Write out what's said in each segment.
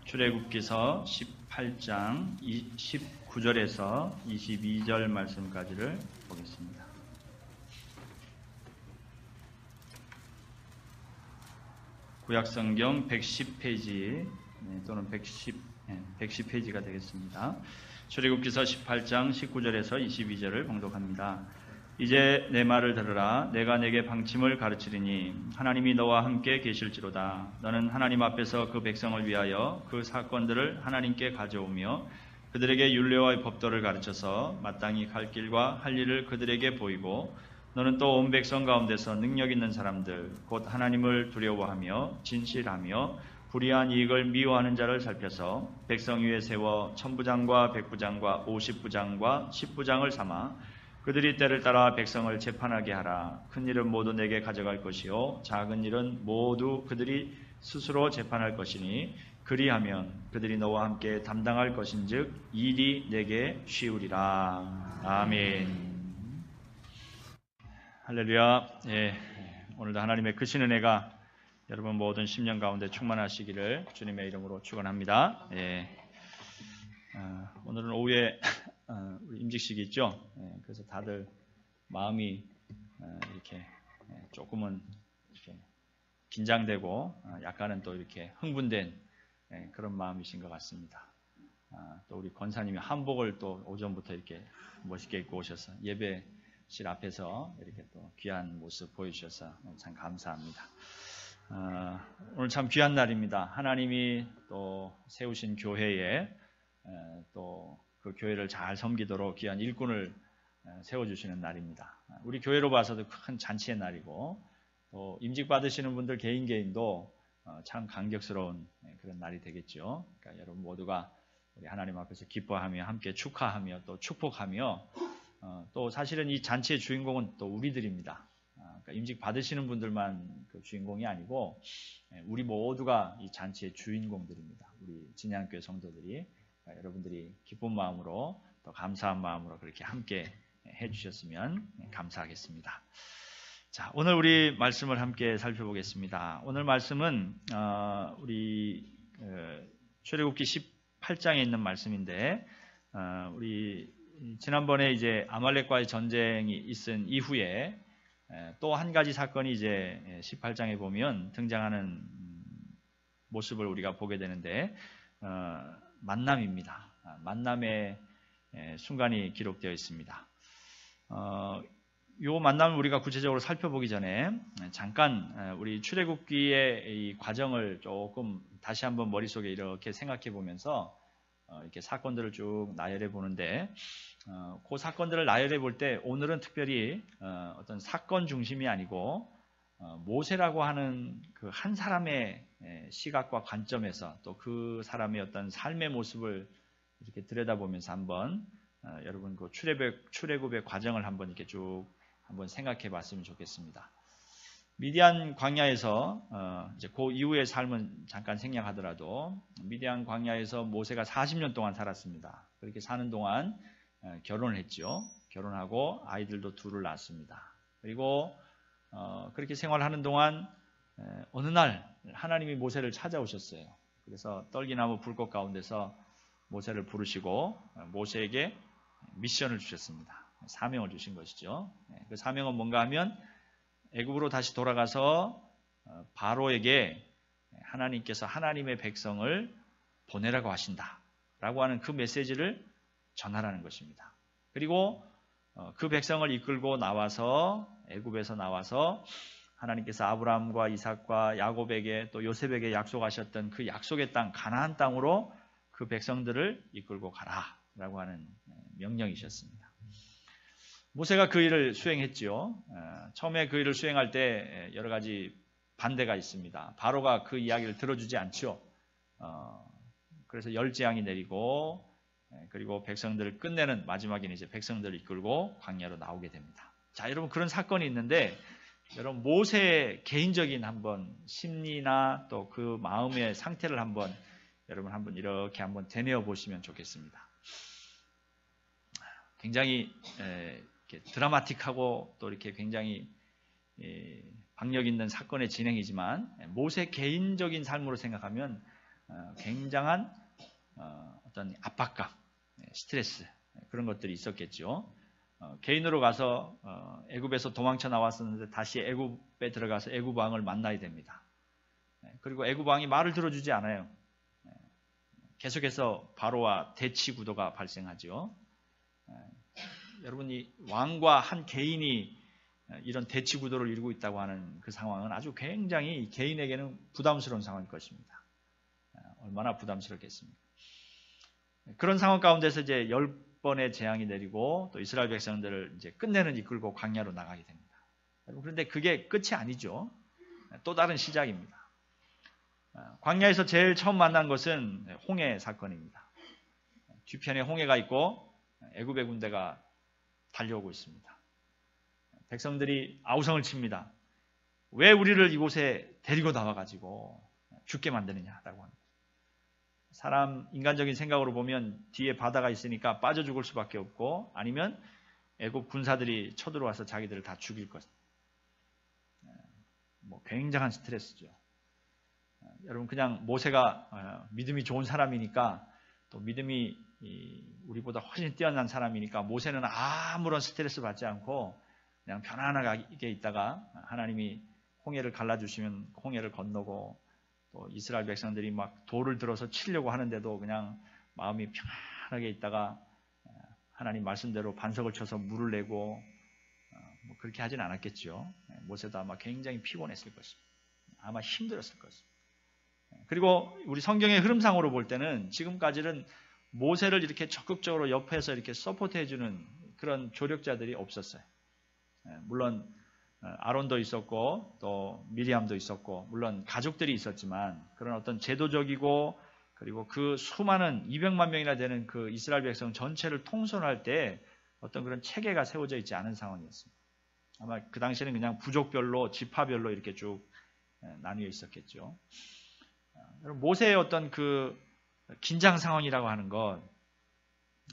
출애굽기서 18장 19절에서 22절 말씀까지를 보겠습니다. 구약성경 110페이지 또는 110페이지가 되겠습니다. 출애굽기서 18장 19절에서 22절을 봉독합니다. 이제 내 말을 들으라. 내가 내게 방침을 가르치리니 하나님이 너와 함께 계실지로다. 너는 하나님 앞에서 그 백성을 위하여 그 사건들을 하나님께 가져오며 그들에게 율례와 법도를 가르쳐서 마땅히 갈 길과 할 일을 그들에게 보이고, 너는 또 온 백성 가운데서 능력 있는 사람들 곧 하나님을 두려워하며 진실하며 불의한 이익을 미워하는 자를 살펴서 백성 위에 세워 천부장과 백부장과 50부장과 10부장을 삼아 그들이 때를 따라 백성을 재판하게 하라. 큰 일은 모두 내게 가져갈 것이요 작은 일은 모두 그들이 스스로 재판할 것이니 그리하면 그들이 너와 함께 담당할 것인즉 일이 내게 쉬우리라. 아멘. 할렐루야. 오늘도 하나님의 크신 은혜가 여러분 모든 심령 가운데 충만하시기를 주님의 이름으로 축원합니다. 오늘은 오후에 우리 임직식이 있죠. 그래서 다들 마음이 이렇게 조금은 이렇게 긴장되고 약간은 또 이렇게 흥분된 그런 마음이신 것 같습니다. 또 우리 권사님이 한복을 또 오전부터 이렇게 멋있게 입고 오셔서 예배실 앞에서 이렇게 또 귀한 모습 보여주셔서 참 감사합니다. 오늘 참 귀한 날입니다. 하나님이 또 세우신 교회에 또 그 교회를 잘 섬기도록 귀한 일꾼을 세워주시는 날입니다. 우리 교회로 봐서도 큰 잔치의 날이고, 또 임직 받으시는 분들 개인도 참 감격스러운 그런 날이 되겠죠. 그러니까 여러분 모두가 우리 하나님 앞에서 기뻐하며 함께 축하하며 또 축복하며, 또 사실은 이 잔치의 주인공은 또 우리들입니다. 그러니까 임직 받으시는 분들만 그 주인공이 아니고 우리 모두가 이 잔치의 주인공들입니다. 우리 진양교회 성도들이. 여러분들이 기쁜 마음으로 또 감사한 마음으로 그렇게 함께 해주셨으면 감사하겠습니다. 자, 오늘 우리 말씀을 함께 살펴보겠습니다. 오늘 말씀은 우리 출애굽기 18장에 있는 말씀인데, 우리 지난번에 이제 아말렉과의 전쟁이 있은 이후에 또 한 가지 사건이 이제 18장에 보면 등장하는 모습을 우리가 보게 되는데, 만남입니다. 만남의 순간이 기록되어 있습니다. 이 만남을 우리가 구체적으로 살펴보기 전에 잠깐 우리 출애굽기의 이 과정을 조금 다시 한번 머릿속에 이렇게 생각해 보면서 이렇게 사건들을 쭉 나열해 보는데, 그 사건들을 나열해 볼 때 오늘은 특별히 어떤 사건 중심이 아니고 모세라고 하는 그 한 사람의 시각과 관점에서 또 그 사람의 어떤 삶의 모습을 이렇게 들여다보면서 한번 여러분 그 출애굽의 과정을 한번 이렇게 쭉 한번 생각해 봤으면 좋겠습니다. 미디안 광야에서 이제 그 이후의 삶은 잠깐 생략하더라도 미디안 광야에서 모세가 40년 동안 살았습니다. 그렇게 사는 동안 결혼을 했죠. 결혼하고 아이들도 둘을 낳았습니다. 그리고 그렇게 생활하는 동안 어느 날 하나님이 모세를 찾아오셨어요. 그래서 떨기나무 불꽃 가운데서 모세를 부르시고 모세에게 미션을 주셨습니다. 사명을 주신 것이죠. 그 사명은 뭔가 하면 애굽으로 다시 돌아가서 바로에게 하나님께서 하나님의 백성을 보내라고 하신다 라고 하는 그 메시지를 전하라는 것입니다. 그리고 그 백성을 이끌고 나와서 애굽에서 나와서 하나님께서 아브라함과 이삭과 야곱에게 또 요셉에게 약속하셨던 그 약속의 땅 가나안 땅으로 그 백성들을 이끌고 가라라고 하는 명령이셨습니다. 모세가 그 일을 수행했지요. 처음에 그 일을 수행할 때 여러 가지 반대가 있습니다. 바로가 그 이야기를 들어주지 않죠. 그래서 열재앙이 내리고 그리고 백성들을 끝내는 마지막에는 이제 백성들을 이끌고 광야로 나오게 됩니다. 자, 여러분 그런 사건이 있는데, 여러분 모세의 개인적인 한번 심리나 또 그 마음의 상태를 한번 여러분 한번 이렇게 한번 되뇌어 보시면 좋겠습니다. 굉장히 이렇게 드라마틱하고 또 이렇게 굉장히 박력 있는 사건의 진행이지만 모세 개인적인 삶으로 생각하면 굉장한 어떤 압박감, 스트레스 그런 것들이 있었겠죠. 개인으로 가서 애굽에서 도망쳐 나왔었는데 다시 애굽에 들어가서 애굽 왕을 만나야 됩니다. 그리고 애굽 왕이 말을 들어주지 않아요. 계속해서 바로와 대치 구도가 발생하죠. 여러분이 왕과 한 개인이 이런 대치 구도를 이루고 있다고 하는 그 상황은 아주 굉장히 개인에게는 부담스러운 상황일 것입니다. 얼마나 부담스럽겠습니까? 그런 상황 가운데서 이제 10번의 재앙이 내리고 또 이스라엘 백성들을 이제 끝내는 이끌고 광야로 나가게 됩니다. 그런데 그게 끝이 아니죠. 또 다른 시작입니다. 광야에서 제일 처음 만난 것은 홍해 사건입니다. 뒤편에 홍해가 있고 애굽의 군대가 달려오고 있습니다. 백성들이 아우성을 칩니다. 왜 우리를 이곳에 데리고 나와가지고 죽게 만드느냐라고 합니다. 사람 인간적인 생각으로 보면 뒤에 바다가 있으니까 빠져 죽을 수밖에 없고 아니면 애굽 군사들이 쳐들어와서 자기들을 다 죽일 것. 굉장한 스트레스죠. 여러분 그냥 모세가 믿음이 좋은 사람이니까 또 믿음이 우리보다 훨씬 뛰어난 사람이니까 모세는 아무런 스트레스 받지 않고 그냥 편안하게 있다가 하나님이 홍해를 갈라주시면 홍해를 건너고 또 이스라엘 백성들이 막 돌을 들어서 치려고 하는데도 그냥 마음이 편안하게 있다가 하나님 말씀대로 반석을 쳐서 물을 내고 그렇게 하진 않았겠죠. 모세도 아마 굉장히 피곤했을 것입니다. 아마 힘들었을 것입니다. 그리고 우리 성경의 흐름상으로 볼 때는 지금까지는 모세를 이렇게 적극적으로 옆에서 이렇게 서포트해주는 그런 조력자들이 없었어요. 물론 아론도 있었고 또 미리암도 있었고 물론 가족들이 있었지만 그런 어떤 제도적이고 그리고 그 수많은 200만 명이나 되는 그 이스라엘 백성 전체를 통솔할 때 어떤 그런 체계가 세워져 있지 않은 상황이었습니다. 아마 그 당시에는 그냥 부족별로 지파별로 이렇게 쭉 나뉘어 있었겠죠. 모세의 어떤 그 긴장 상황이라고 하는 것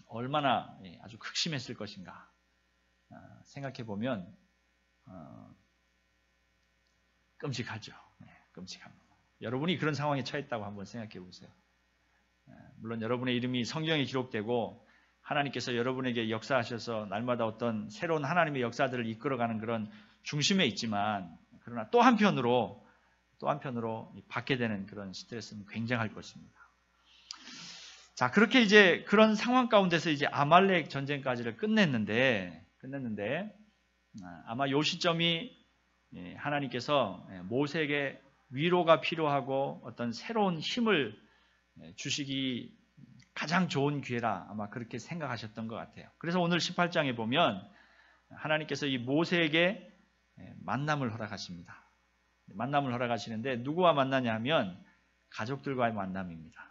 얼마나 아주 극심했을 것인가 생각해 보면 끔찍하죠. 끔찍합니다. 여러분이 그런 상황에 처했다고 한번 생각해 보세요. 물론 여러분의 이름이 성경에 기록되고 하나님께서 여러분에게 역사하셔서 날마다 어떤 새로운 하나님의 역사들을 이끌어가는 그런 중심에 있지만 그러나 또 한편으로 받게 되는 그런 스트레스는 굉장할 것입니다. 자, 그렇게 이제 그런 상황 가운데서 이제 아말렉 전쟁까지를 끝냈는데 아마 요 시점이 하나님께서 모세에게 위로가 필요하고 어떤 새로운 힘을 주시기 가장 좋은 기회라 아마 그렇게 생각하셨던 것 같아요. 그래서 오늘 18장에 보면 하나님께서 이 모세에게 만남을 허락하십니다. 만남을 허락하시는데 누구와 만나냐 하면 가족들과의 만남입니다.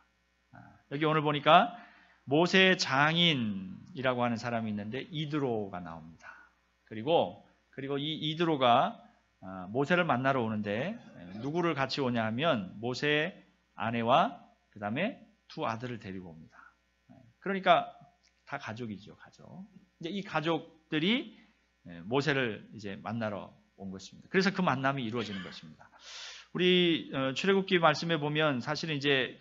여기 오늘 보니까 모세의 장인이라고 하는 사람이 있는데 이드로가 나옵니다. 그리고 이 이드로가 모세를 만나러 오는데 누구를 같이 오냐 하면 모세의 아내와 그 다음에 두 아들을 데리고 옵니다. 그러니까 다 가족이죠, 가족. 이제 이 가족들이 모세를 이제 만나러 온 것입니다. 그래서 그 만남이 이루어지는 것입니다. 우리 출애굽기 말씀에 보면 사실은 이제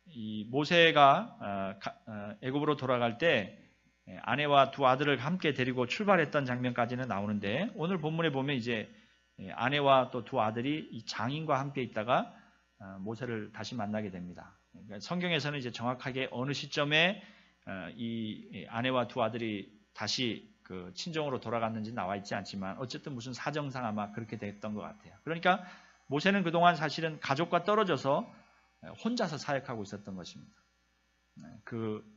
이 모세가 애굽으로 돌아갈 때 아내와 두 아들을 함께 데리고 출발했던 장면까지는 나오는데 오늘 본문에 보면 이제 아내와 또 두 아들이 이 장인과 함께 있다가 모세를 다시 만나게 됩니다. 그러니까 성경에서는 이제 정확하게 어느 시점에 이 아내와 두 아들이 다시 그 친정으로 돌아갔는지 나와 있지 않지만 어쨌든 무슨 사정상 아마 그렇게 됐던 것 같아요. 그러니까 모세는 그동안 사실은 가족과 떨어져서 혼자서 사역하고 있었던 것입니다.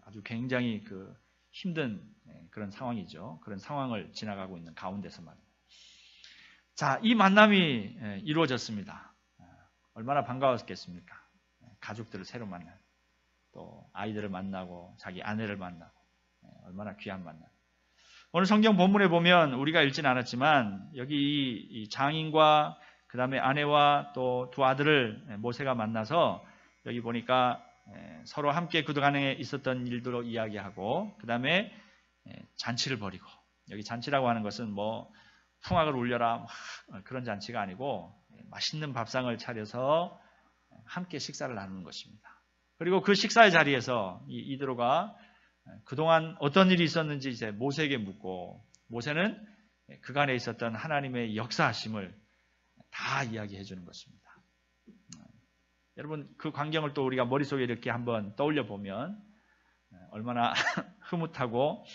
아주 굉장히 힘든 그런 상황이죠. 그런 상황을 지나가고 있는 가운데서 말입니다. 자, 이 만남이 이루어졌습니다. 얼마나 반가웠겠습니까? 가족들을 새로 만나고 또 아이들을 만나고 자기 아내를 만나고 얼마나 귀한 만남. 오늘 성경 본문에 보면 우리가 읽진 않았지만 여기 이 장인과 그 다음에 아내와 또 두 아들을 모세가 만나서 여기 보니까 서로 함께 그동안에 있었던 일들로 이야기하고 그 다음에 잔치를 벌이고 여기 잔치라고 하는 것은 뭐 풍악을 울려라 그런 잔치가 아니고 맛있는 밥상을 차려서 함께 식사를 나누는 것입니다. 그리고 그 식사의 자리에서 이드로가 그동안 어떤 일이 있었는지 이제 모세에게 묻고, 모세는 그간에 있었던 하나님의 역사하심을 다 이야기해 주는 것입니다. 여러분, 그 광경을 또 우리가 머릿속에 이렇게 한번 떠올려 보면 얼마나 흐뭇하고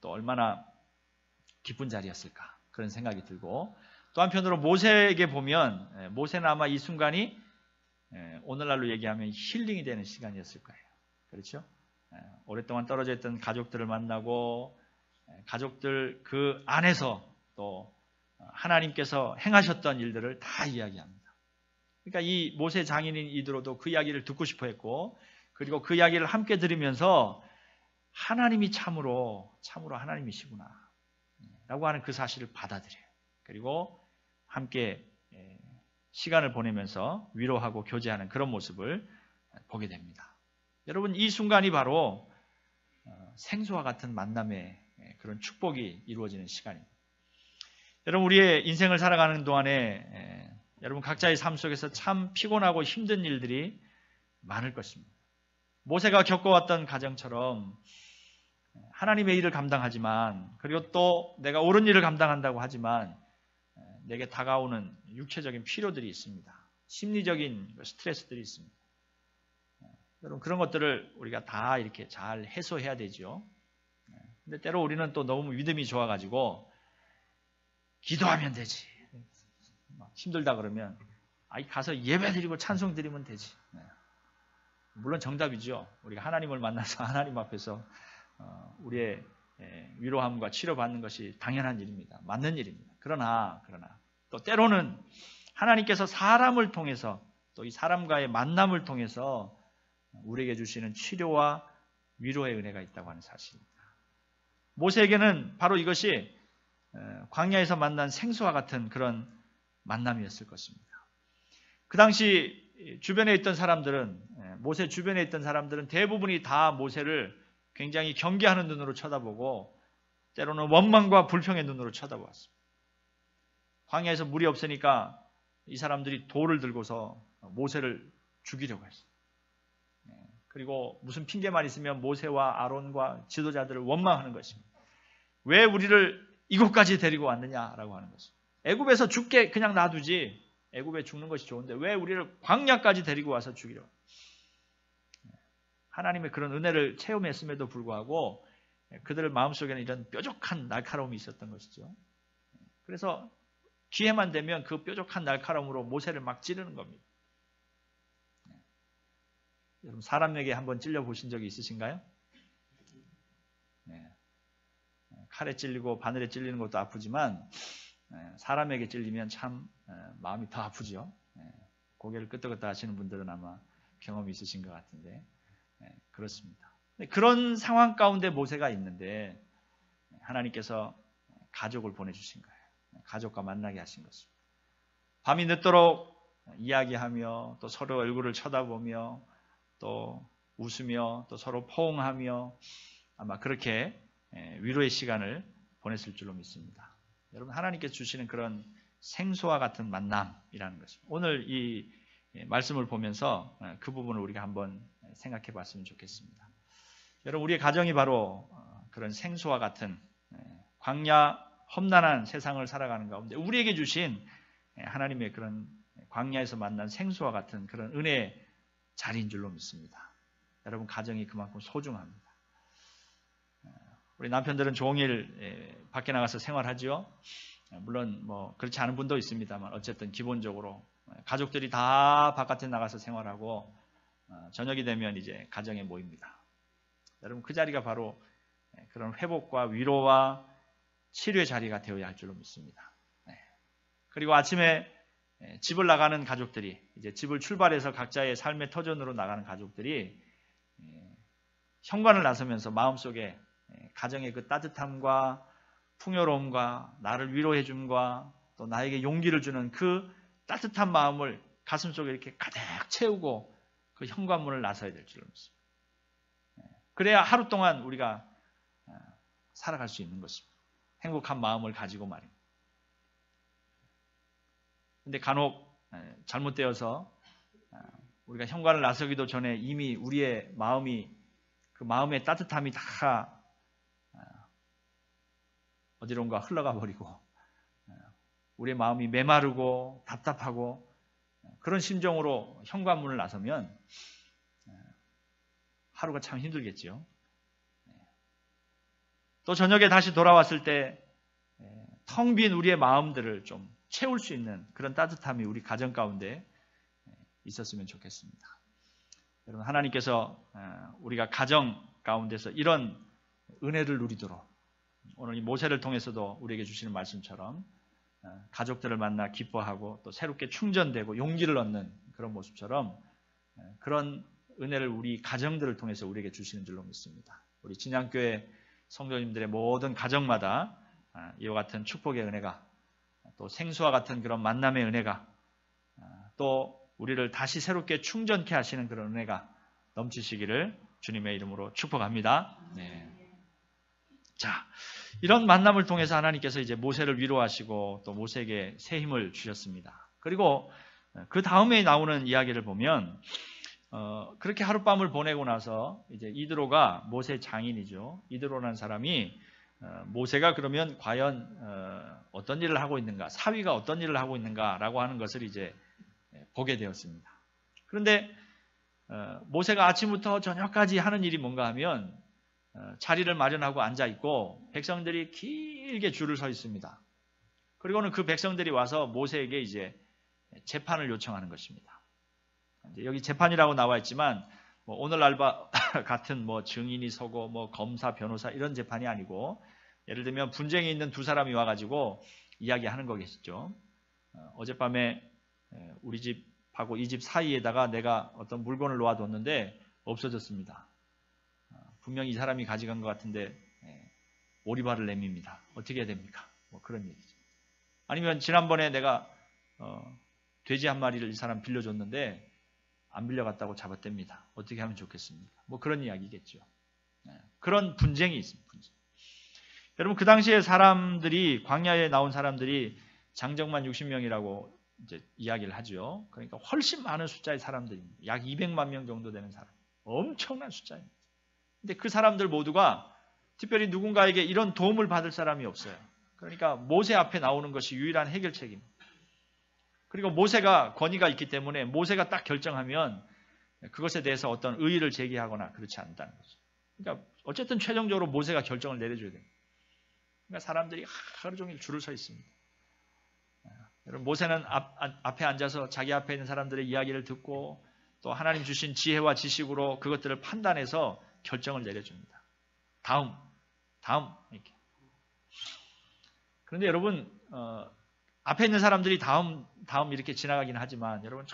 또 얼마나 기쁜 자리였을까, 그런 생각이 들고, 또 한편으로 모세에게 보면 모세는 아마 이 순간이 오늘날로 얘기하면 힐링이 되는 시간이었을 거예요. 그렇죠? 오랫동안 떨어져 있던 가족들을 만나고, 가족들 그 안에서 또 하나님께서 행하셨던 일들을 다 이야기합니다. 그러니까 이 모세 장인인 이드로도 그 이야기를 듣고 싶어 했고, 그리고 그 이야기를 함께 들으면서 하나님이 참으로 하나님이시구나 라고 하는 그 사실을 받아들여요. 그리고 함께 시간을 보내면서 위로하고 교제하는 그런 모습을 보게 됩니다. 여러분, 이 순간이 바로 생수와 같은 만남의 그런 축복이 이루어지는 시간입니다. 여러분, 우리의 인생을 살아가는 동안에 여러분 각자의 삶 속에서 참 피곤하고 힘든 일들이 많을 것입니다. 모세가 겪어왔던 가정처럼 하나님의 일을 감당하지만, 그리고 또 내가 옳은 일을 감당한다고 하지만 내게 다가오는 육체적인 필요들이 있습니다. 심리적인 스트레스들이 있습니다. 여러분, 그런 것들을 우리가 다 이렇게 잘 해소해야 되죠. 근데 때로 우리는 또 너무 믿음이 좋아가지고 기도하면 되지, 힘들다 그러면 가서 예배 드리고 찬송 드리면 되지. 물론 정답이죠. 우리가 하나님을 만나서 하나님 앞에서 우리의 위로함과 치료받는 것이 당연한 일입니다. 맞는 일입니다. 그러나 또 때로는 하나님께서 사람을 통해서, 또 이 사람과의 만남을 통해서 우리에게 주시는 치료와 위로의 은혜가 있다고 하는 사실입니다. 모세에게는 바로 이것이 광야에서 만난 생수와 같은 그런 만남이었을 것입니다. 그 당시 주변에 있던 사람들은, 모세 주변에 있던 사람들은 대부분이 다 모세를 굉장히 경계하는 눈으로 쳐다보고, 때로는 원망과 불평의 눈으로 쳐다보았습니다. 광야에서 물이 없으니까 이 사람들이 돌을 들고서 모세를 죽이려고 했어요. 그리고 무슨 핑계만 있으면 모세와 아론과 지도자들을 원망하는 것입니다. 왜 우리를 이곳까지 데리고 왔느냐라고 하는 것입니다. 애굽에서 죽게 그냥 놔두지, 애굽에 죽는 것이 좋은데 왜 우리를 광야까지 데리고 와서 죽이려. 하나님의 그런 은혜를 체험했음에도 불구하고 그들의 마음속에는 이런 뾰족한 날카로움이 있었던 것이죠. 그래서 기회만 되면 그 뾰족한 날카로움으로 모세를 막 찌르는 겁니다. 여러분, 사람에게 한번 찔려보신 적이 있으신가요? 칼에 찔리고 바늘에 찔리는 것도 아프지만 사람에게 찔리면 참 마음이 더 아프죠. 고개를 끄덕끄덕 하시는 분들은 아마 경험이 있으신 것 같은데 그렇습니다. 그런 상황 가운데 모세가 있는데 하나님께서 가족을 보내주신 거예요. 가족과 만나게 하신 것입니다. 밤이 늦도록 이야기하며 또 서로 얼굴을 쳐다보며 또 웃으며 또 서로 포옹하며 아마 그렇게 위로의 시간을 보냈을 줄로 믿습니다. 여러분, 하나님께서 주시는 그런 생수와 같은 만남이라는 것입니다. 오늘 이 말씀을 보면서 그 부분을 우리가 한번 생각해 봤으면 좋겠습니다. 여러분, 우리의 가정이 바로 그런 생수와 같은 광야 험난한 세상을 살아가는 가운데 우리에게 주신 하나님의 그런 광야에서 만난 생수와 같은 그런 은혜의 자리인 줄로 믿습니다. 여러분, 가정이 그만큼 소중합니다. 우리 남편들은 종일 밖에 나가서 생활하죠. 물론 뭐 그렇지 않은 분도 있습니다만 어쨌든 기본적으로 가족들이 다 바깥에 나가서 생활하고 저녁이 되면 이제 가정에 모입니다. 여러분, 그 자리가 바로 그런 회복과 위로와 치료의 자리가 되어야 할 줄로 믿습니다. 그리고 아침에 집을 나가는 가족들이, 이제 집을 출발해서 각자의 삶의 터전으로 나가는 가족들이 현관을 나서면서 마음속에 가정의 그 따뜻함과 풍요로움과 나를 위로해 줌과 또 나에게 용기를 주는 그 따뜻한 마음을 가슴속에 이렇게 가득 채우고 그 현관문을 나서야 될 줄로 믿습니다. 그래야 하루 동안 우리가 살아갈 수 있는 것입니다. 행복한 마음을 가지고 말입니다. 근데 간혹 잘못되어서 우리가 현관을 나서기도 전에 이미 우리의 마음이, 그 마음의 따뜻함이 다 어디론가 흘러가 버리고 우리의 마음이 메마르고 답답하고 그런 심정으로 현관문을 나서면 하루가 참 힘들겠죠. 또 저녁에 다시 돌아왔을 때 텅 빈 우리의 마음들을 좀 채울 수 있는 그런 따뜻함이 우리 가정 가운데 있었으면 좋겠습니다. 여러분, 하나님께서 우리가 가정 가운데서 이런 은혜를 누리도록 오늘 이 모세를 통해서도 우리에게 주시는 말씀처럼 가족들을 만나 기뻐하고 또 새롭게 충전되고 용기를 얻는 그런 모습처럼 그런 은혜를 우리 가정들을 통해서 우리에게 주시는 줄로 믿습니다. 우리 진양교회 성도님들의 모든 가정마다 이와 같은 축복의 은혜가, 또 생수와 같은 그런 만남의 은혜가, 또 우리를 다시 새롭게 충전케 하시는 그런 은혜가 넘치시기를 주님의 이름으로 축복합니다. 네. 자, 이런 만남을 통해서 하나님께서 이제 모세를 위로하시고 또 모세에게 새 힘을 주셨습니다. 그리고 그 다음에 나오는 이야기를 보면 그렇게 하룻밤을 보내고 나서 이제 이드로가 모세 장인이죠. 이드로라는 사람이 모세가 그러면 과연 어떤 일을 하고 있는가, 사위가 어떤 일을 하고 있는가라고 하는 것을 이제 보게 되었습니다. 그런데 모세가 아침부터 저녁까지 하는 일이 뭔가 하면 자리를 마련하고 앉아 있고 백성들이 길게 줄을 서 있습니다. 그리고는 그 백성들이 와서 모세에게 이제 재판을 요청하는 것입니다. 여기 재판이라고 나와 있지만 오늘날과 같은 증인이 서고 검사, 변호사 이런 재판이 아니고 예를 들면 분쟁이 있는 두 사람이 와가지고 이야기하는 거겠죠. 어젯밤에 우리 집하고 이 집 사이에다가 내가 어떤 물건을 놓아뒀는데 없어졌습니다. 분명히 이 사람이 가져간 것 같은데 오리발을 내밉니다. 어떻게 해야 됩니까? 그런 얘기죠. 아니면 지난번에 내가 돼지 한 마리를 이 사람 빌려줬는데 안 빌려갔다고 잡아댑니다. 어떻게 하면 좋겠습니까? 그런 이야기겠죠. 그런 분쟁이 있습니다. 분쟁. 여러분, 그 당시에 사람들이, 광야에 나온 사람들이 장정만 60명이라고 이제 이야기를 하죠. 그러니까 훨씬 많은 숫자의 사람들입니다. 약 200만 명 정도 되는 사람. 엄청난 숫자입니다. 근데 그 사람들 모두가 특별히 누군가에게 이런 도움을 받을 사람이 없어요. 그러니까 모세 앞에 나오는 것이 유일한 해결책입니다. 그리고 모세가 권위가 있기 때문에 모세가 딱 결정하면 그것에 대해서 어떤 의의를 제기하거나 그렇지 않다는 거죠. 그러니까 어쨌든 최종적으로 모세가 결정을 내려줘야 됩니다. 그러니까 사람들이 하루 종일 줄을 서 있습니다. 여러분, 모세는 앞에 앉아서 자기 앞에 있는 사람들의 이야기를 듣고 또 하나님 주신 지혜와 지식으로 그것들을 판단해서 결정을 내려줍니다. 다음 이렇게. 그런데 여러분, 앞에 있는 사람들이 다음 이렇게 지나가긴 하지만 여러분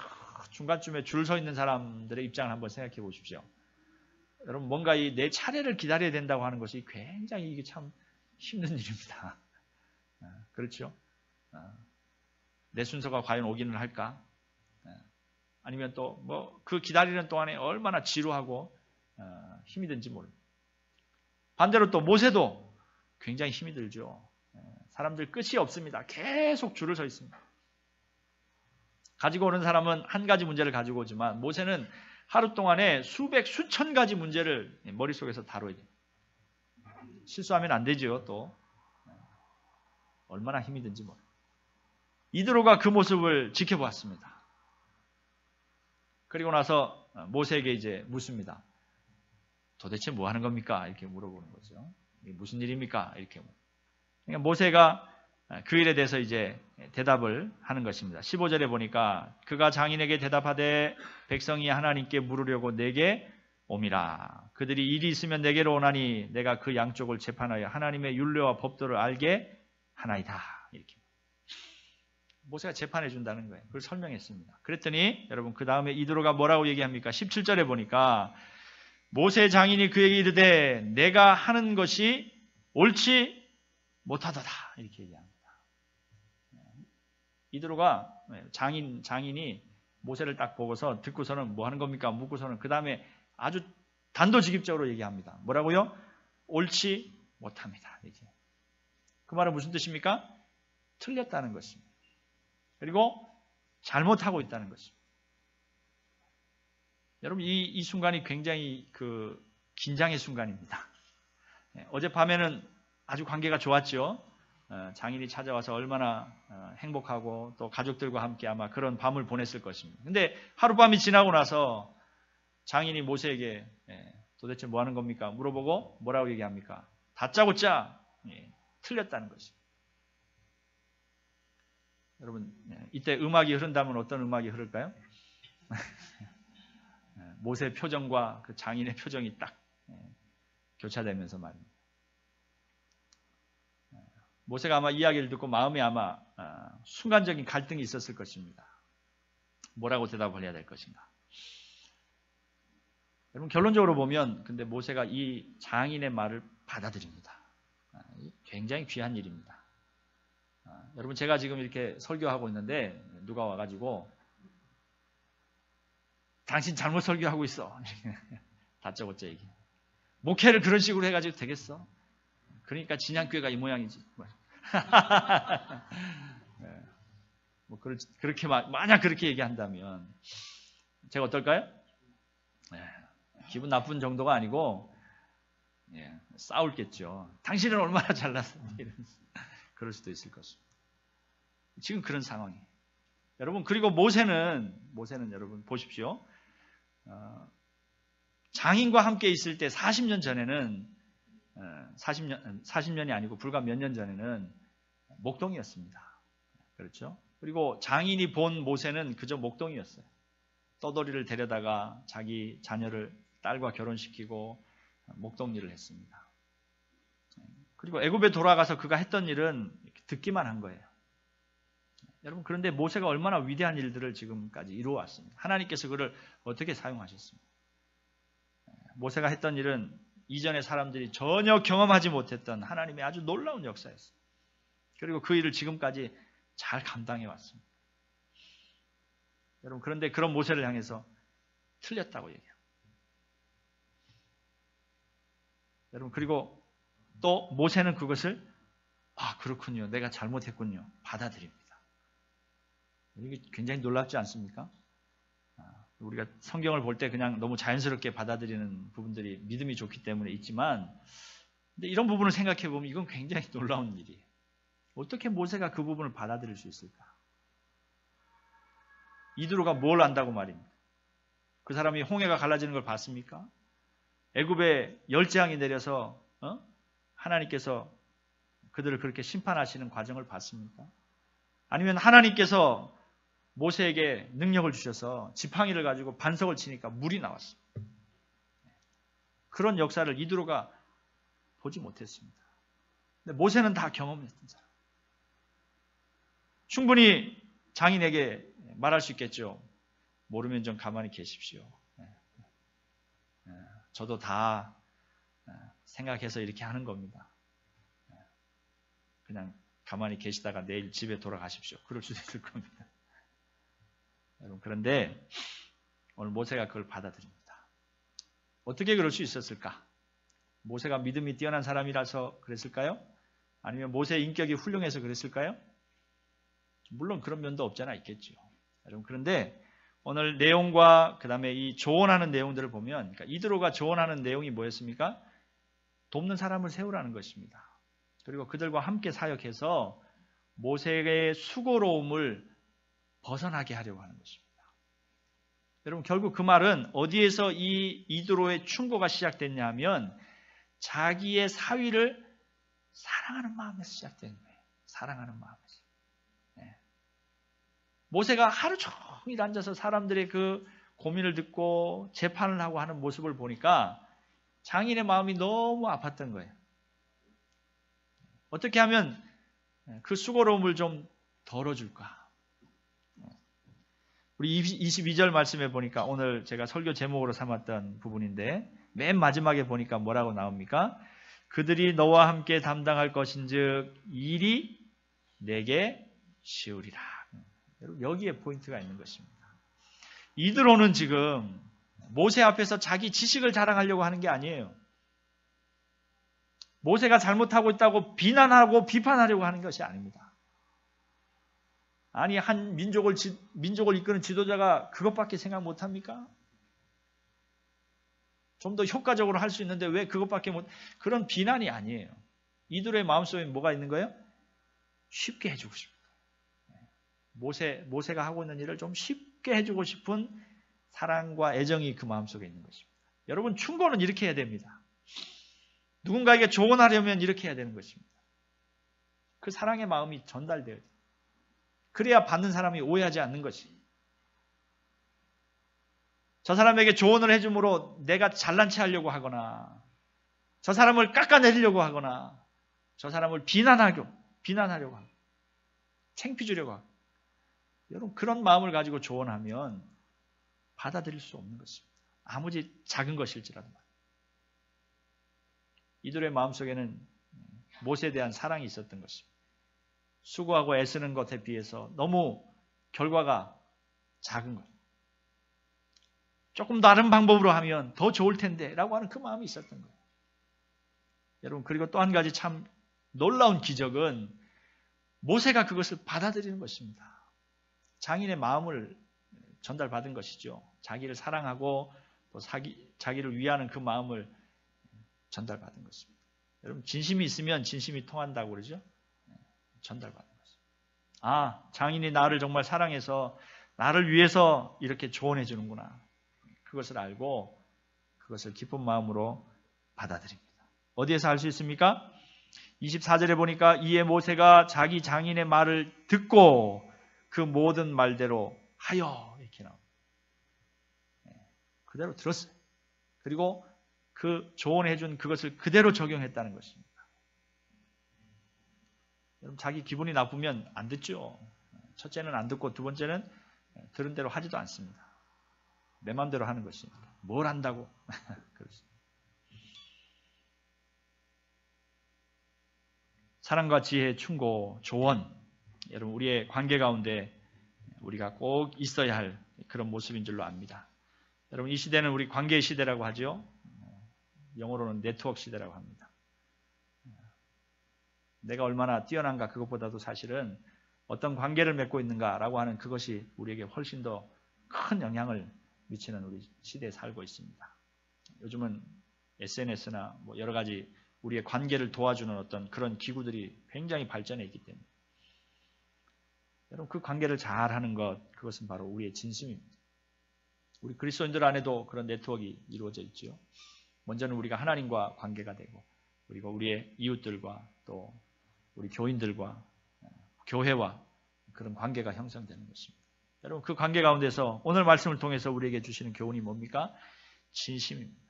중간쯤에 줄 서 있는 사람들의 입장을 한번 생각해 보십시오. 여러분, 뭔가 내 차례를 기다려야 된다고 하는 것이 굉장히 이게 참 힘든 일입니다. 그렇죠? 내 순서가 과연 오기는 할까? 아니면 또 그 기다리는 동안에 얼마나 지루하고 힘이 든지 모릅니다. 반대로 또 모세도 굉장히 힘이 들죠. 사람들 끝이 없습니다. 계속 줄을 서 있습니다. 가지고 오는 사람은 한 가지 문제를 가지고 오지만 모세는 하루 동안에 수천 가지 문제를 머릿속에서 다뤄야 돼요. 실수하면 안 되죠. 또 얼마나 힘이 든지 모릅니다. 이드로가 그 모습을 지켜보았습니다. 그리고 나서 모세에게 이제 묻습니다. 도대체 뭐 하는 겁니까? 이렇게 물어보는 거죠. 이게 무슨 일입니까? 이렇게. 그러니까 모세가 그 일에 대해서 이제 대답을 하는 것입니다. 15절에 보니까 그가 장인에게 대답하되 백성이 하나님께 물으려고 내게 옴이라. 그들이 일이 있으면 내게로 오나니 내가 그 양쪽을 재판하여 하나님의 율례와 법도를 알게 하나이다. 이렇게. 모세가 재판해 준다는 거예요. 그걸 설명했습니다. 그랬더니 여러분, 그 다음에 이드로가 뭐라고 얘기합니까? 17절에 보니까 모세 장인이 그에게 이르되 내가 하는 것이 옳지 못하도다. 이렇게 얘기합니다. 이드로가 장인이 모세를 딱 보고서 듣고서는 뭐 하는 겁니까? 묻고서는 그 다음에 아주 단도직입적으로 얘기합니다. 뭐라고요? 옳지 못합니다. 이렇게. 그 말은 무슨 뜻입니까? 틀렸다는 것입니다. 그리고 잘못하고 있다는 것입니다. 여러분 이 순간이 굉장히 긴장의 순간입니다. 어젯밤에는 아주 관계가 좋았죠. 장인이 찾아와서 얼마나 행복하고 또 가족들과 함께 아마 그런 밤을 보냈을 것입니다. 근데 하룻밤이 지나고 나서 장인이 모세에게 도대체 뭐 하는 겁니까? 물어보고 뭐라고 얘기합니까? 다짜고짜 틀렸다는 것입니다. 여러분 이때 음악이 흐른다면 어떤 음악이 흐를까요? 모세의 표정과 그 장인의 표정이 딱 교차되면서 말입니다. 모세가 아마 이야기를 듣고 마음에 아마 순간적인 갈등이 있었을 것입니다. 뭐라고 대답을 해야 될 것인가? 여러분 결론적으로 보면 근데 모세가 이 장인의 말을 받아들입니다. 굉장히 귀한 일입니다. 여러분 제가 지금 이렇게 설교하고 있는데 누가 와가지고 당신 잘못 설교하고 있어. 다짜고짜 얘기. 목회를 그런 식으로 해가지고 되겠어? 그러니까 진양교회가 이 모양이지. 뭐 그렇게 만약 그렇게 얘기한다면 제가 어떨까요? 기분 나쁜 정도가 아니고 싸울겠죠. 당신은 얼마나 잘났어? 그럴 수도 있을 것입니다. 지금 그런 상황이에요. 여러분 그리고 모세는 여러분 보십시오. 장인과 함께 있을 때 40년 전에는 40년이 아니고 불과 몇 년 전에는 목동이었습니다. 그렇죠? 그리고 장인이 본 모세는 그저 목동이었어요. 떠돌이를 데려다가 자기 자녀를 딸과 결혼시키고 목동 일을 했습니다. 그리고 애굽에 돌아가서 그가 했던 일은 듣기만 한 거예요. 여러분 그런데 모세가 얼마나 위대한 일들을 지금까지 이루어왔습니다. 하나님께서 그를 어떻게 사용하셨습니까? 모세가 했던 일은 이전의 사람들이 전혀 경험하지 못했던 하나님의 아주 놀라운 역사였어요. 그리고 그 일을 지금까지 잘 감당해 왔습니다. 여러분 그런데 그런 모세를 향해서 틀렸다고 얘기해요. 여러분 그리고 또 모세는 그것을 그렇군요. 내가 잘못했군요. 받아들입니다. 이게 굉장히 놀랍지 않습니까? 우리가 성경을 볼 때 그냥 너무 자연스럽게 받아들이는 부분들이 믿음이 좋기 때문에 있지만 근데 이런 부분을 생각해 보면 이건 굉장히 놀라운 일이에요. 어떻게 모세가 그 부분을 받아들일 수 있을까? 이드로가 뭘 안다고 말입니다. 그 사람이 홍해가 갈라지는 걸 봤습니까? 애굽에 열재앙이 내려서 하나님께서 그들을 그렇게 심판하시는 과정을 봤습니까? 아니면 하나님께서 모세에게 능력을 주셔서 지팡이를 가지고 반석을 치니까 물이 나왔어요. 그런 역사를 이드로가 보지 못했습니다. 근데 모세는 다 경험했던 사람. 충분히 장인에게 말할 수 있겠죠. 모르면 좀 가만히 계십시오. 저도 다 생각해서 이렇게 하는 겁니다. 그냥 가만히 계시다가 내일 집에 돌아가십시오. 그럴 수도 있을 겁니다. 여러분 그런데 오늘 모세가 그걸 받아들입니다. 어떻게 그럴 수 있었을까? 모세가 믿음이 뛰어난 사람이라서 그랬을까요? 아니면 모세의 인격이 훌륭해서 그랬을까요? 물론 그런 면도 없잖아 있겠죠. 여러분 그런데 오늘 내용과 그 다음에 이 조언하는 내용들을 보면 그러니까 이드로가 조언하는 내용이 뭐였습니까? 돕는 사람을 세우라는 것입니다. 그리고 그들과 함께 사역해서 모세의 수고로움을 벗어나게 하려고 하는 것입니다. 여러분 결국 그 말은 어디에서 이 이드로의 충고가 시작됐냐 하면 자기의 사위를 사랑하는 마음에서 시작된 거예요. 사랑하는 마음에서. 모세가 하루 종일 앉아서 사람들의 그 고민을 듣고 재판을 하고 하는 모습을 보니까 장인의 마음이 너무 아팠던 거예요. 어떻게 하면 그 수고로움을 좀 덜어줄까? 우리 22절 말씀에 보니까 오늘 제가 설교 제목으로 삼았던 부분인데 맨 마지막에 보니까 뭐라고 나옵니까? 그들이 너와 함께 담당할 것인즉 일이 내게 쉬우리라. 여기에 포인트가 있는 것입니다. 이드로는 지금 모세 앞에서 자기 지식을 자랑하려고 하는 게 아니에요. 모세가 잘못하고 있다고 비난하고 비판하려고 하는 것이 아닙니다. 아니 한 민족을 이끄는 지도자가 그것밖에 생각 못합니까? 좀 더 효과적으로 할 수 있는데 왜 그것밖에 못, 그런 비난이 아니에요. 이들의 마음속에 뭐가 있는 거예요? 쉽게 해주고 싶어요. 모세가 하고 있는 일을 좀 쉽게 해주고 싶은 사랑과 애정이 그 마음속에 있는 것입니다. 여러분, 충고는 이렇게 해야 됩니다. 누군가에게 조언하려면 이렇게 해야 되는 것입니다. 그 사랑의 마음이 전달돼야 돼요. 그래야 받는 사람이 오해하지 않는 것이. 저 사람에게 조언을 해줌으로 내가 잘난 체 하려고 하거나, 저 사람을 깎아내리려고 하거나, 저 사람을 비난하려고 하고, 창피 주려고 하고. 여러분, 그런 마음을 가지고 조언하면 받아들일 수 없는 것입니다. 아무리 작은 것일지라도. 이들의 마음속에는 모세에 대한 사랑이 있었던 것입니다. 수고하고 애쓰는 것에 비해서 너무 결과가 작은 것. 조금 다른 방법으로 하면 더 좋을 텐데 라고 하는 그 마음이 있었던 거예요. 여러분, 그리고 또 한 가지 참 놀라운 기적은 모세가 그것을 받아들이는 것입니다. 장인의 마음을 전달받은 것이죠. 자기를 사랑하고 또 자기를 위하는 그 마음을 전달받은 것입니다. 여러분, 진심이 있으면 진심이 통한다고 그러죠? 전달받은 것입니다. 아, 장인이 나를 정말 사랑해서 나를 위해서 이렇게 조언해 주는구나. 그것을 알고 그것을 기쁜 마음으로 받아들입니다. 어디에서 알 수 있습니까? 24절에 보니까 이에 모세가 자기 장인의 말을 듣고 그 모든 말대로 하여 이렇게 나옵니다. 그대로 들었어요. 그리고 그 조언해 준 그것을 그대로 적용했다는 것입니다. 여러분, 자기 기분이 나쁘면 안 듣죠. 첫째는 안 듣고 두 번째는 들은 대로 하지도 않습니다. 내 마음대로 하는 것입니다. 뭘 한다고? 그렇습니다. 사랑과 지혜, 충고, 조언. 여러분, 우리의 관계 가운데 우리가 꼭 있어야 할 그런 모습인 줄로 압니다. 여러분, 이 시대는 우리 관계의 시대라고 하죠. 영어로는 네트워크 시대라고 합니다. 내가 얼마나 뛰어난가 그것보다도 사실은 어떤 관계를 맺고 있는가라고 하는 그것이 우리에게 훨씬 더 큰 영향을 미치는 우리 시대에 살고 있습니다. 요즘은 SNS나 뭐 여러 가지 우리의 관계를 도와주는 어떤 그런 기구들이 굉장히 발전해 있기 때문에 여러분, 그 관계를 잘하는 것, 그것은 바로 우리의 진심입니다. 우리 그리스도인들 안에도 그런 네트워크가 이루어져 있죠. 먼저는 우리가 하나님과 관계가 되고, 그리고 우리의 이웃들과 또 우리 교인들과 교회와 그런 관계가 형성되는 것입니다. 여러분, 그 관계 가운데서 오늘 말씀을 통해서 우리에게 주시는 교훈이 뭡니까? 진심입니다.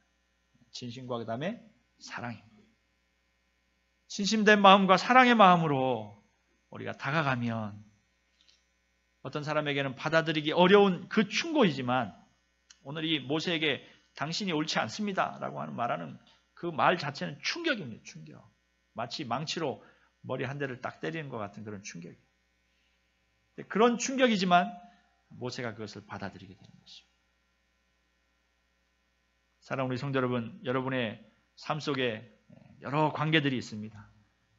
진심과 그 다음에 사랑입니다. 진심된 마음과 사랑의 마음으로 우리가 다가가면 어떤 사람에게는 받아들이기 어려운 그 충고이지만 오늘 이 모세에게 당신이 옳지 않습니다 라고 하는 말하는 그 말 자체는 충격입니다. 충격. 마치 망치로 머리 한 대를 딱 때리는 것 같은 그런 충격이에요. 그런 충격이지만 모세가 그것을 받아들이게 되는 것입니다. 사랑하는 우리 성도 여러분, 여러분의 삶 속에 여러 관계들이 있습니다.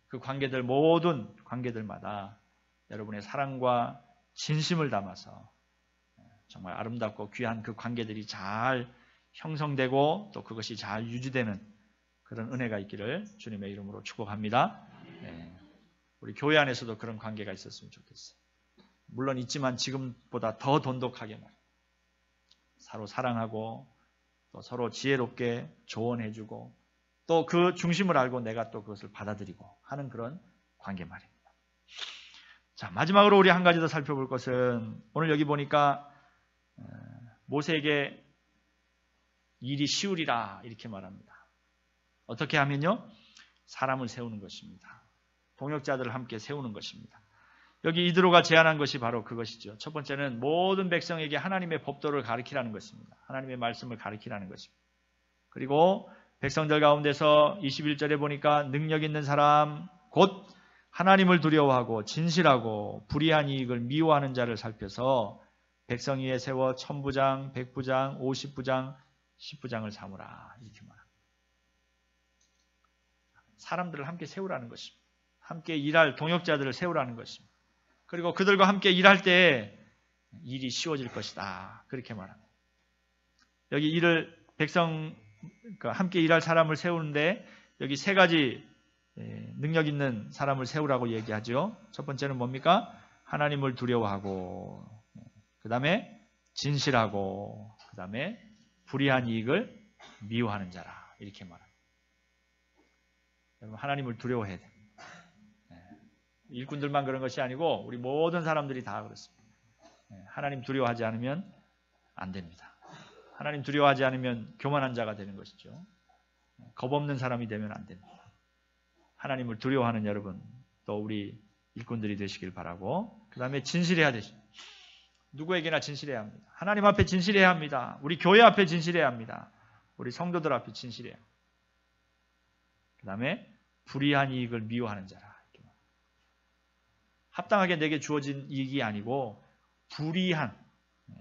그 관계들, 모든 관계들마다 여러분의 사랑과 진심을 담아서 정말 아름답고 귀한 그 관계들이 잘 형성되고 또 그것이 잘 유지되는 그런 은혜가 있기를 주님의 이름으로 축복합니다. 우리 교회 안에서도 그런 관계가 있었으면 좋겠어요. 물론 있지만 지금보다 더 돈독하게 서로 사랑하고 또 서로 지혜롭게 조언해주고 또 그 중심을 알고 내가 또 그것을 받아들이고 하는 그런 관계 말입니다. 자, 마지막으로 우리 한 가지 더 살펴볼 것은 오늘 여기 보니까 모세에게 일이 쉬우리라 이렇게 말합니다. 어떻게 하면요? 사람을 세우는 것입니다. 동역자들을 함께 세우는 것입니다. 여기 이드로가 제안한 것이 바로 그것이죠. 첫 번째는 모든 백성에게 하나님의 법도를 가르치라는 것입니다. 하나님의 말씀을 가르치라는 것입니다. 그리고 백성들 가운데서 21절에 보니까 능력 있는 사람, 곧 하나님을 두려워하고 진실하고 불의한 이익을 미워하는 자를 살펴서 백성 위에 세워 1000부장, 100부장, 50부장, 10부장을 삼으라. 이렇게 말합니다. 사람들을 함께 세우라는 것입니다. 함께 일할 동역자들을 세우라는 것입니다. 그리고 그들과 함께 일할 때 일이 쉬워질 것이다. 그렇게 말합니다. 여기 일을 백성 그러니까 함께 일할 사람을 세우는데 여기 세 가지 능력 있는 사람을 세우라고 얘기하죠. 첫 번째는 뭡니까? 하나님을 두려워하고, 그 다음에 진실하고, 그 다음에 불의한 이익을 미워하는 자라. 이렇게 말합니다. 여러분, 하나님을 두려워해야 됩니다. 일꾼들만 그런 것이 아니고 우리 모든 사람들이 다 그렇습니다. 하나님 두려워하지 않으면 안 됩니다. 하나님 두려워하지 않으면 교만한 자가 되는 것이죠. 겁 없는 사람이 되면 안 됩니다. 하나님을 두려워하는 여러분, 또 우리 일꾼들이 되시길 바라고, 그 다음에 진실해야 되죠. 누구에게나 진실해야 합니다. 하나님 앞에 진실해야 합니다. 우리 교회 앞에 진실해야 합니다. 우리 성도들 앞에 진실해야 합니다. 그 다음에 불의한 이익을 미워하는 자라. 합당하게 내게 주어진 이익이 아니고 불의한,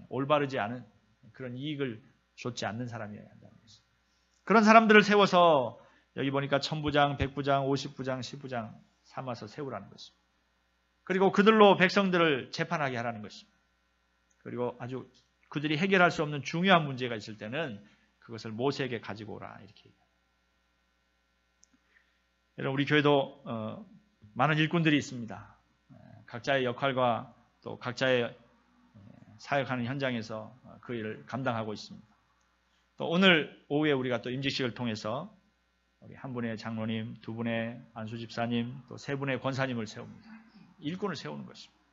올바르지 않은 그런 이익을 줬지 않는 사람이어야 한다는 것입니다. 그런 사람들을 세워서 여기 보니까 1000부장, 100부장, 50부장, 10부장 삼아서 세우라는 것입니다. 그리고 그들로 백성들을 재판하게 하라는 것입니다. 그리고 아주 그들이 해결할 수 없는 중요한 문제가 있을 때는 그것을 모세에게 가지고 오라 이렇게 얘기합니다. 여러분, 우리 교회도 많은 일꾼들이 있습니다. 각자의 역할과 또 각자의 사역하는 현장에서 그 일을 감당하고 있습니다. 또 오늘 오후에 우리가 또 임직식을 통해서 우리 한 분의 장로님, 두 분의 안수 집사님, 또 세 분의 권사님을 세웁니다. 일꾼을 세우는 것입니다.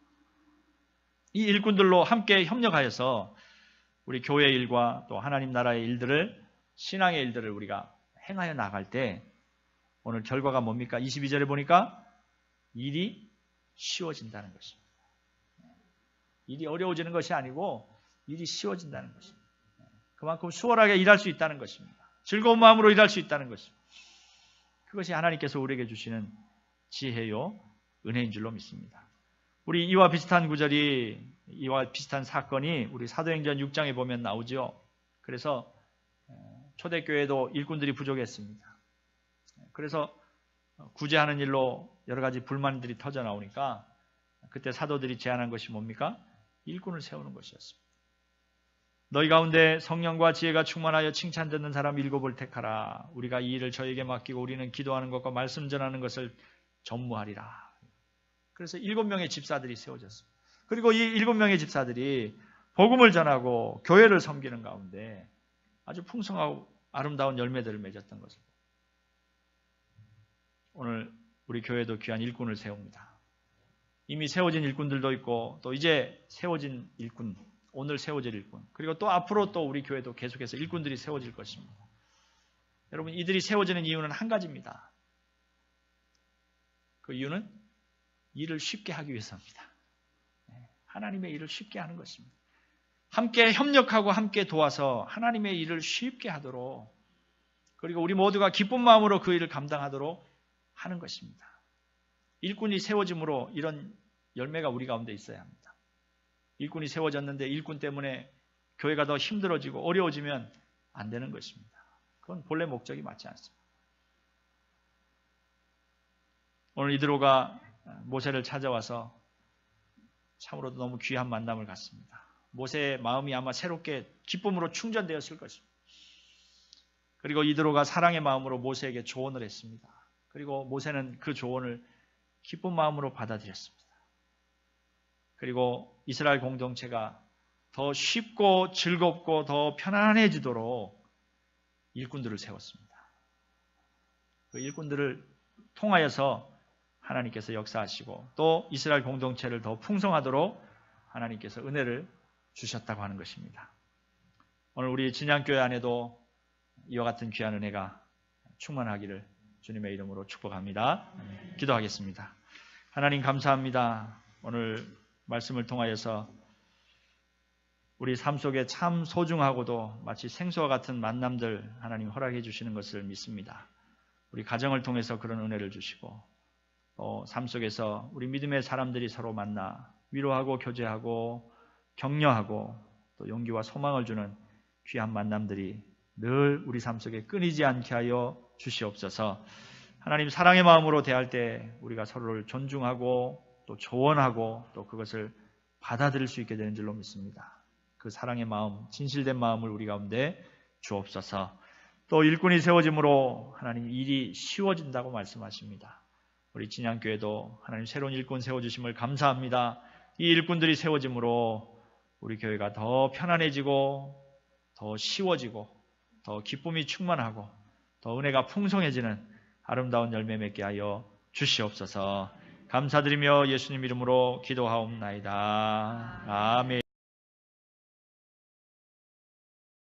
이 일꾼들로 함께 협력하여서 우리 교회 일과 또 하나님 나라의 일들을, 신앙의 일들을 우리가 행하여 나갈 때 오늘 결과가 뭡니까? 22절에 보니까 일이 쉬워진다는 것입니다. 일이 어려워지는 것이 아니고 일이 쉬워진다는 것입니다. 그만큼 수월하게 일할 수 있다는 것입니다. 즐거운 마음으로 일할 수 있다는 것입니다. 그것이 하나님께서 우리에게 주시는 지혜요 은혜인 줄로 믿습니다. 우리 이와 비슷한 구절이, 이와 비슷한 사건이 우리 사도행전 6장에 보면 나오죠. 그래서 초대교회도 일꾼들이 부족했습니다. 그래서 구제하는 일로 여러 가지 불만들이 터져 나오니까 그때 사도들이 제안한 것이 뭡니까? 일꾼을 세우는 것이었습니다. 너희 가운데 성령과 지혜가 충만하여 칭찬 듣는 사람 7을 택하라. 우리가 이 일을 저에게 맡기고 우리는 기도하는 것과 말씀 전하는 것을 전무하리라. 그래서 7명의 집사들이 세워졌습니다. 그리고 이 7명의 집사들이 복음을 전하고 교회를 섬기는 가운데 아주 풍성하고 아름다운 열매들을 맺었던 것을 오늘 우리 교회도 귀한 일꾼을 세웁니다. 이미 세워진 일꾼들도 있고 또 이제 세워진 일꾼, 오늘 세워질 일꾼, 그리고 또 앞으로 또 우리 교회도 계속해서 일꾼들이 세워질 것입니다. 여러분, 이들이 세워지는 이유는 한 가지입니다. 그 이유는 일을 쉽게 하기 위해서입니다. 하나님의 일을 쉽게 하는 것입니다. 함께 협력하고 함께 도와서 하나님의 일을 쉽게 하도록, 그리고 우리 모두가 기쁜 마음으로 그 일을 감당하도록 하는 것입니다. 일꾼이 세워짐으로 이런 열매가 우리 가운데 있어야 합니다. 일꾼이 세워졌는데 일꾼 때문에 교회가 더 힘들어지고 어려워지면 안 되는 것입니다. 그건 본래 목적이 맞지 않습니다. 오늘 이드로가 모세를 찾아와서 참으로도 너무 귀한 만남을 갖습니다. 모세의 마음이 아마 새롭게 기쁨으로 충전되었을 것입니다. 그리고 이드로가 사랑의 마음으로 모세에게 조언을 했습니다. 그리고 모세는 그 조언을 기쁜 마음으로 받아들였습니다. 그리고 이스라엘 공동체가 더 쉽고 즐겁고 더 편안해지도록 일꾼들을 세웠습니다. 그 일꾼들을 통하여서 하나님께서 역사하시고 또 이스라엘 공동체를 더 풍성하도록 하나님께서 은혜를 주셨다고 하는 것입니다. 오늘 우리 진양교회 안에도 이와 같은 귀한 은혜가 충만하기를 주님의 이름으로 축복합니다. 기도하겠습니다. 하나님 감사합니다. 오늘 말씀을 통하여서 우리 삶 속에 참 소중하고도 마치 생수와 같은 만남들 하나님 허락해 주시는 것을 믿습니다. 우리 가정을 통해서 그런 은혜를 주시고 또 삶 속에서 우리 믿음의 사람들이 서로 만나 위로하고 교제하고 격려하고 또 용기와 소망을 주는 귀한 만남들이 늘 우리 삶 속에 끊이지 않게 하여 주시옵소서. 하나님 사랑의 마음으로 대할 때 우리가 서로를 존중하고 또 조언하고 또 그것을 받아들일 수 있게 되는 줄로 믿습니다. 그 사랑의 마음, 진실된 마음을 우리 가운데 주옵소서. 또 일꾼이 세워짐으로 하나님 일이 쉬워진다고 말씀하십니다. 우리 진양교회도 하나님 새로운 일꾼 세워주심을 감사합니다. 이 일꾼들이 세워짐으로 우리 교회가 더 편안해지고 더 쉬워지고 더 기쁨이 충만하고 더 은혜가 풍성해지는 아름다운 열매 맺게 하여 주시옵소서. 감사드리며 예수님 이름으로 기도하옵나이다. 아멘.